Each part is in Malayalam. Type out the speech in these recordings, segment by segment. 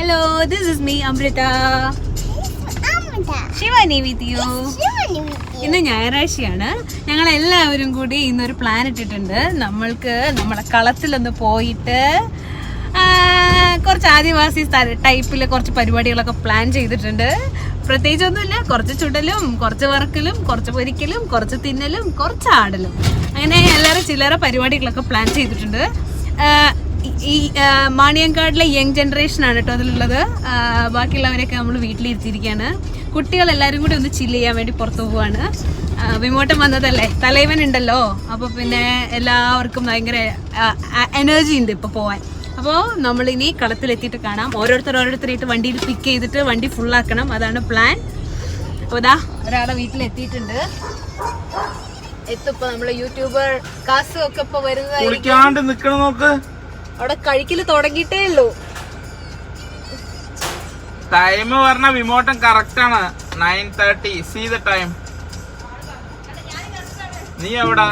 Hello, this is me, Amrita. Shivani with you. ഇന്ന് ഞായറാഴ്ചയാണ്. ഞങ്ങൾ എല്ലാവരും കൂടി ഇന്നൊരു പ്ലാൻ ഇട്ടിട്ടുണ്ട്. നമ്മൾക്ക് നമ്മുടെ കളത്തിലൊന്ന് പോയിട്ട് കുറച്ച് ആദിവാസി ടൈപ്പിൽ കുറച്ച് പരിപാടികളൊക്കെ പ്ലാൻ ചെയ്തിട്ടുണ്ട്. പ്രത്യേകിച്ചൊന്നുമില്ല, കുറച്ച് ചുടലും കുറച്ച് വറക്കലും കുറച്ച് പൊരിക്കലും കുറച്ച് തിന്നലും കുറച്ച് ആടലും, അങ്ങനെ എല്ലാവരും ചില്ലറ പരിപാടികളൊക്കെ പ്ലാൻ ചെയ്തിട്ടുണ്ട്. ഈ മാണിയങ്കാടിലെ യങ് ജനറേഷനാണ് കേട്ടോ അതിലുള്ളത്. ബാക്കിയുള്ളവരെയൊക്കെ നമ്മൾ വീട്ടിലിരുത്തിയിരിക്കുകയാണ്. കുട്ടികളെല്ലാവരും കൂടി ഒന്ന് ചില്ല് ചെയ്യാൻ വേണ്ടി പുറത്തു പോവാണ്. വിമോട്ടം വന്നതല്ലേ, തലൈവൻ ഉണ്ടല്ലോ, അപ്പോൾ പിന്നെ എല്ലാവർക്കും ഭയങ്കര എനർജി ഉണ്ട് ഇപ്പോൾ പോവാൻ. അപ്പോൾ നമ്മളിനി കളത്തിലെത്തിയിട്ട് കാണാം. ഓരോരുത്തരായിട്ട് വണ്ടിയിൽ പിക്ക് ചെയ്തിട്ട് വണ്ടി ഫുള്ളാക്കണം, അതാണ് പ്ലാൻ. അപ്പോൾ ഇതാ ഒരാളെ വീട്ടിലെത്തിയിട്ടുണ്ട്. എത്തിപ്പോ നമ്മള് യൂട്യൂബർ കാസു ഒക്കെ ഇപ്പൊ വരുന്നതായിരിക്കും. അവിടെ കഴിക്കല് തുടങ്ങിയിട്ടേ ഉള്ളൂ. ടൈം പറഞ്ഞ വിമോട്ടം കറക്റ്റ് ആണ്, 9:30. See the time. നീ എവിടെ?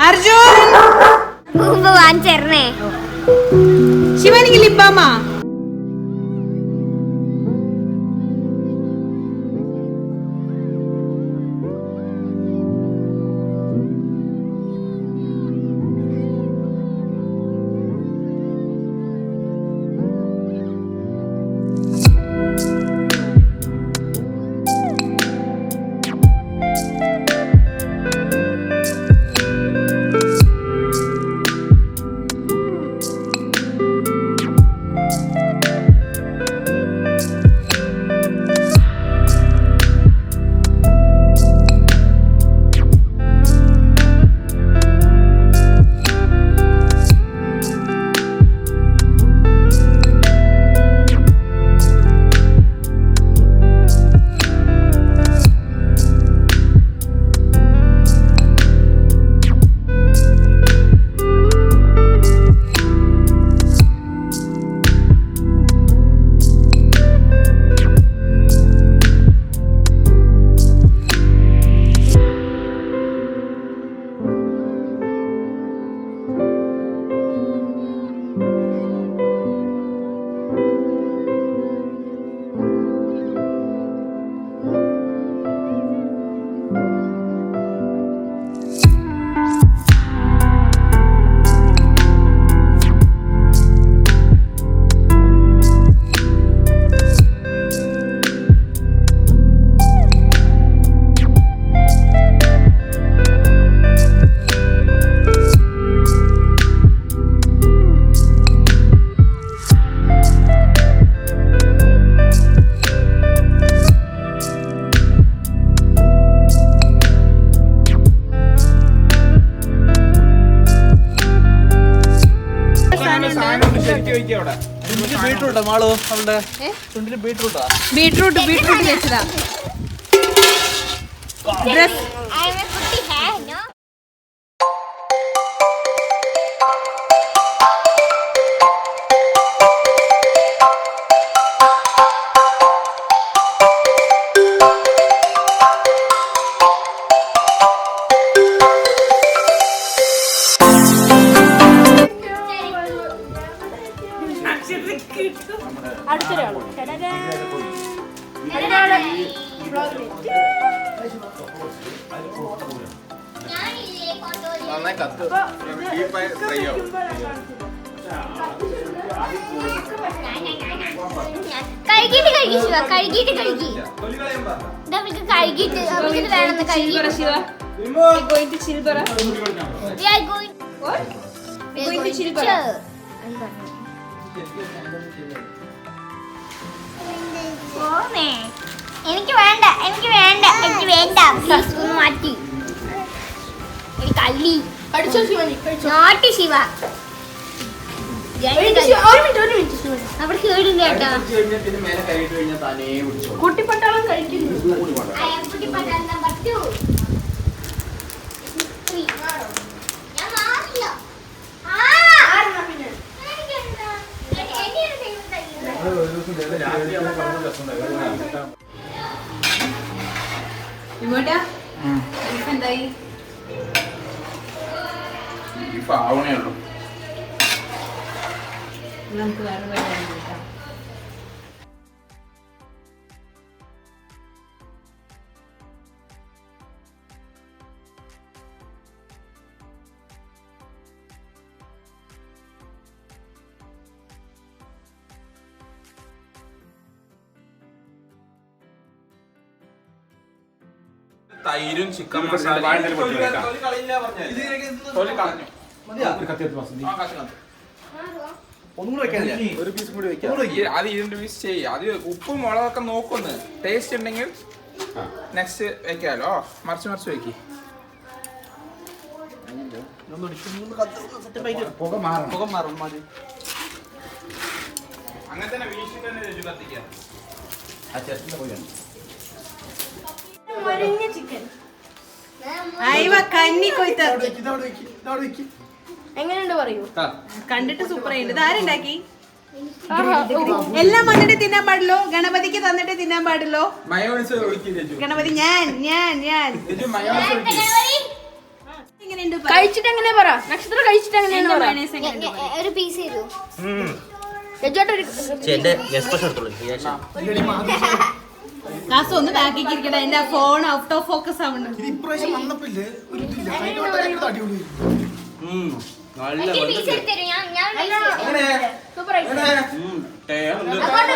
അർജുൻ ശിവാനിക്ക് ലിബാമാ ബീട്രൂട്ട് വെച്ചതാ. എനിക്ക് വേണ്ട പ്ലീസ് ഒന്ന് മാറ്റി. കള്ളി നോട്ടി ശിവ അവിടെ കേടില്ല കേട്ടാ. കുട്ടിപ്പട്ടാളം കഴിക്കുന്നു. കുട്ടിപ്പട്ടാളം നമ്പർ 2. ഞാൻ മാറില്ല. ഇങ്ങോട്ടാ എന്തായി ബീഫ് ആവണേ ഉള്ളൂ. നമുക്ക് വേറെ പരിപാടി നോക്കാം. തൈരും ചിക്കൻ മസാലയും തൊലി കളഞ്ഞു. ഒരു പീസ് കൂടി വെക്കാം. അത് 2 പീസ് ചെയ്യ. അത് ഉപ്പും മുളകൊക്കെ നോക്കുന്നു. ടേസ്റ്റ് ഉണ്ടെങ്കിൽ നെക്സ്റ്റ് വെക്കാലോ. മറിച്ച് വെക്കി. പുക മാറും മതി. അങ്ങനെ തന്നെ വീശിട്ട് തന്നെ രുചി കത്തിക്കാം. ആ ചേട്ടൻ്റെ പോയാണ്. മുരിഞ്ഞ ചിക്കൻ അയവ കന്നി കൊയ്ത്ത് എങ്ങനെയുണ്ട് പറയൂ. കണ്ടിട്ട് സൂപ്പർ ആയിട്ട് ഇതാരുണ്ടാക്കി? എല്ലാം വന്നിട്ട് തിന്നാൻ പാടുള്ളൂ. ഗണപതിക്ക് തന്നിട്ട് തിന്നാൻ പാടുള്ളൂ. മയോണൈസ് ഒഴിക്കില്ല. ഗണപതി ഞാൻ മയോണൈസ് ഒഴിക്കി. എങ്ങനെയുണ്ട് കഴിച്ചിട്ട് എങ്ങനെ പറ? നക്ഷത്രം കഴിച്ചിട്ട് എങ്ങനെയാണ് പറ? മയണൈസ് എങ്ങനെയുണ്ട് പറ. ഒരു പീസ് ചെയ്തു കാസു ഒന്ന് ബാക്കിക്ക് ഇരിക്കട്ടെ. എന്റെ ഫോൺ ഔട്ട് ഓഫ് ഫോക്കസ് ആവുന്നുണ്ട്. ഇപ്രാവശ്യം വന്നപ്പില്ലേ ഒരു ഇതില്ല. അടിപൊളി. പീസ് എടുത്തരും. ഞാൻ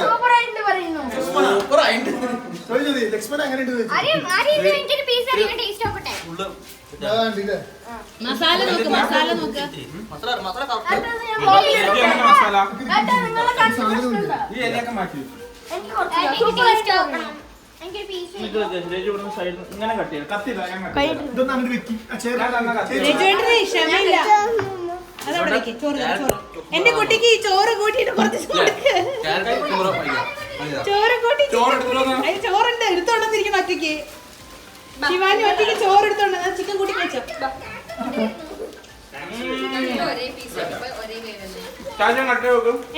സൂപ്പർ ആയിട്ട് പറയുന്നു. ലക്ഷ്മൺ എങ്ങനെയുണ്ട്? എനിക്കൊരു പീസ് അറിയാൻ ടേസ്റ്റ് നോക്കട്ടെ. മസാല നോക്ക്. മസാല ഈ ഇലയൊക്കെ മാറ്റി. എനിക്ക് ടേസ്റ്റ് നോക്കണം. എനിക്കൊരു പീസ് ഇങ്ങനെ കത്തിയില്ല. ഇതൊന്നും അങ്ങോട്ട് വെക്കി. രജുവേട്ടന് ക്ഷമയില്ല. അതവിടെ വെക്ക്. ചോറ്. എന്റെ കുട്ടിക്ക് ഈ ചോറ് കൂട്ടിയിട്ട് കുറച്ച് കൊടുക്ക്. ചോറ് കൂട്ടി ചോറുണ്ട് എടുത്തോണ്ടിരിക്കണം ഒറ്റയ്ക്ക്. ശിവാനി ഒറ്റയ്ക്ക് ചോറ് എടുത്തോണ്ട് ചിക്കൻ കൂട്ടി വെച്ചോ.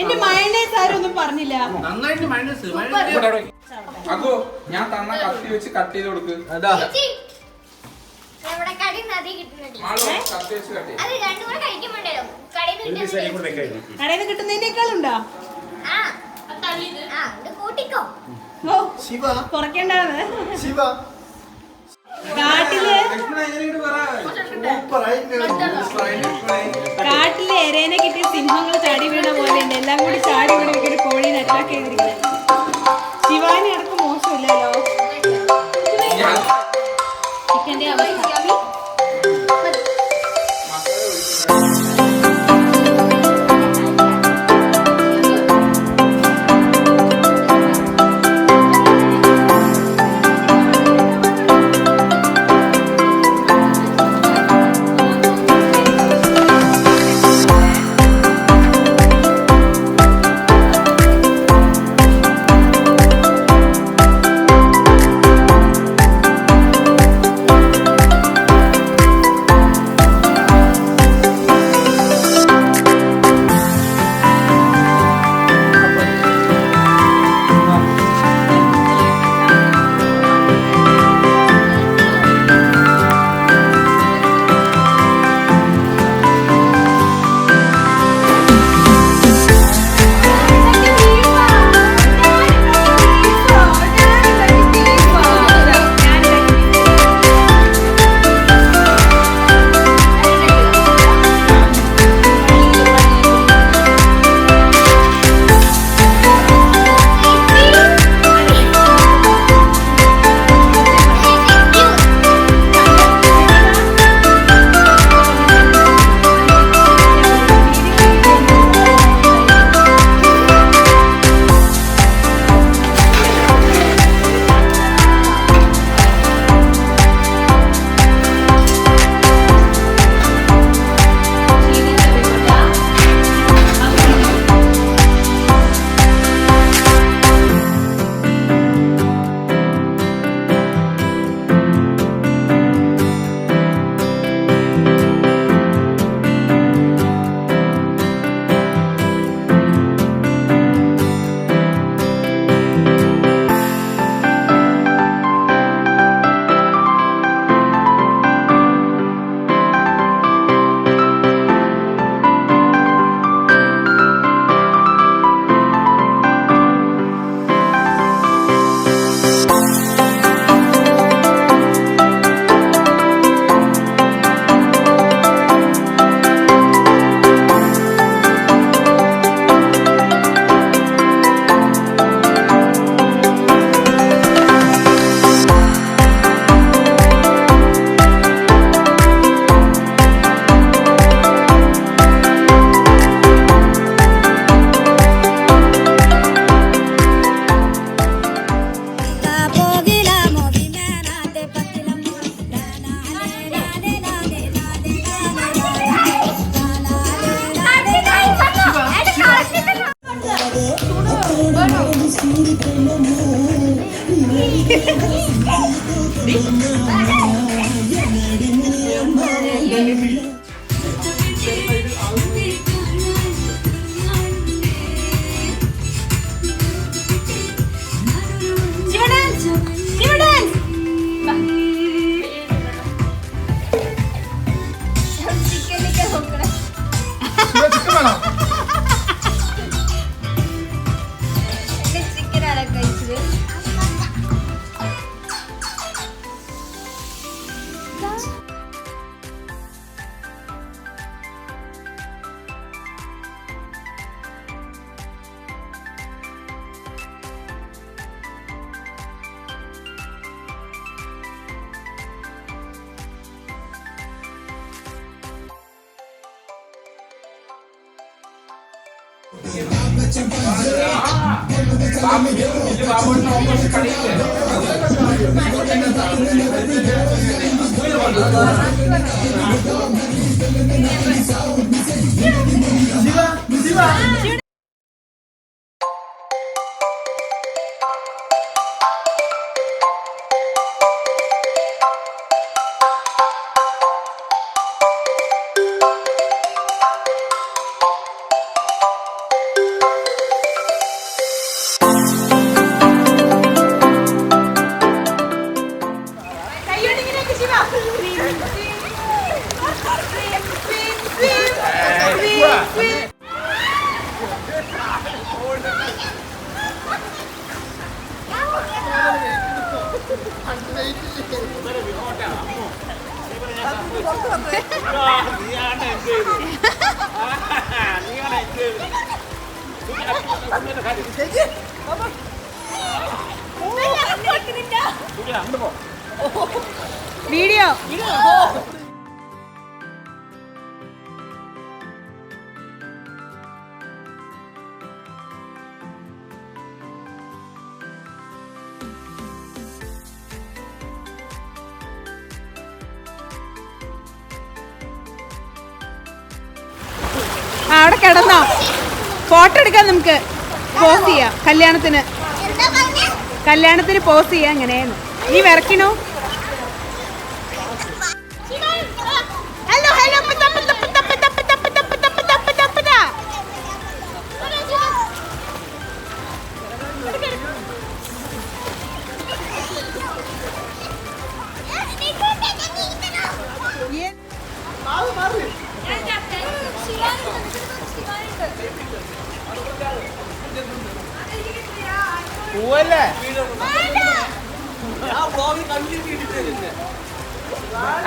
എന്റെ മയണൈസ് ആരും ഒന്നും പറഞ്ഞില്ല. അതോ ഞാൻ തന്ന കത്തി വെച്ച് കട്ട് ചെയ്ത് കൊടുക്ക്. നമ്മുടെ കടയിൽ നദി കിട്ടുന്നുണ്ട്. കത്തി വെച്ച് കട്ട് ചെയ്ത്. അത് രണ്ടും കൂടെ കഴിക്കുമ്പോണ്ടല്ലോ കടയിൽ നിന്ന് കടയിൽ നിന്ന് കിട്ടുന്നതിനേക്കാളുണ്ടോ? ഇത് കൂട്ടിക്കോ. ഓ കുറയ്ക്കേണ്ടത്. ശിവ കാട്ടില് എരേനെ കിട്ടിയ സിംഹങ്ങൾ ചാടി വീണ പോലെ ഉണ്ട്. എല്ലാം കൂടി ചാടി വീണ് ഒരു കോഴീനെ അറ്റാക്ക് ചെയ്തിരിക്കുന്നത്. ശിവാനി അടക്കം മോശമില്ലല്ലോ. ചിക്കന്റെ അവസ്ഥ വീഡിയോ അവിടെ കിടന്നോ? ഫോട്ടോ എടുക്കാം, നമുക്ക് പോസ് ചെയ്യാം. കല്യാണത്തിന് പോസ് ചെയ്യാം. അങ്ങനെയാണ്. നീ വിറക്കണോ?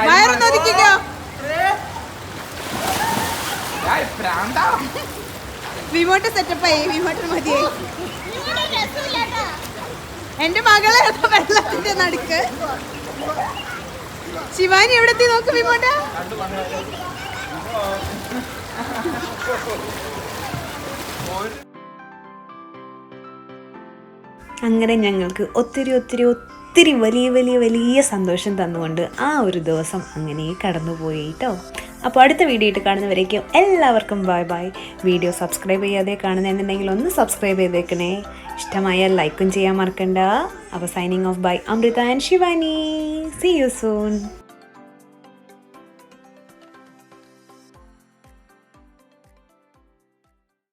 വയറൊന്നൊതുക്കിക്കോ. വിമോട്ട് സെറ്റപ്പായി. വിമോട്ടിന് മതിയായി. എന്റെ മകളെ വെള്ളത്തിന്റെ നടുക്ക്. ശിവാനി എവിടെത്തി നോക്ക് വിമോട്ട. അങ്ങനെ ഞങ്ങൾക്ക് ഒത്തിരി ഒത്തിരി ഒത്തിരി വലിയ വലിയ വലിയ സന്തോഷം തന്നുകൊണ്ട് ആ ഒരു ദിവസം അങ്ങനെ കടന്നുപോയി കേട്ടോ. അപ്പോൾ അടുത്ത വീഡിയോ ആയിട്ട് കാണുന്നവരേക്കും എല്ലാവർക്കും ബൈ ബൈ. വീഡിയോ സബ്സ്ക്രൈബ് ചെയ്യാതെ കാണുന്നുണ്ടെങ്കിൽ ഒന്ന് സബ്സ്ക്രൈബ് ചെയ്തേക്കണേ. ഇഷ്ടമായാൽ ലൈക്കും ചെയ്യാൻ മറക്കണ്ട. അപ്പോൾ signing off by Amrita and Shivani. See you soon.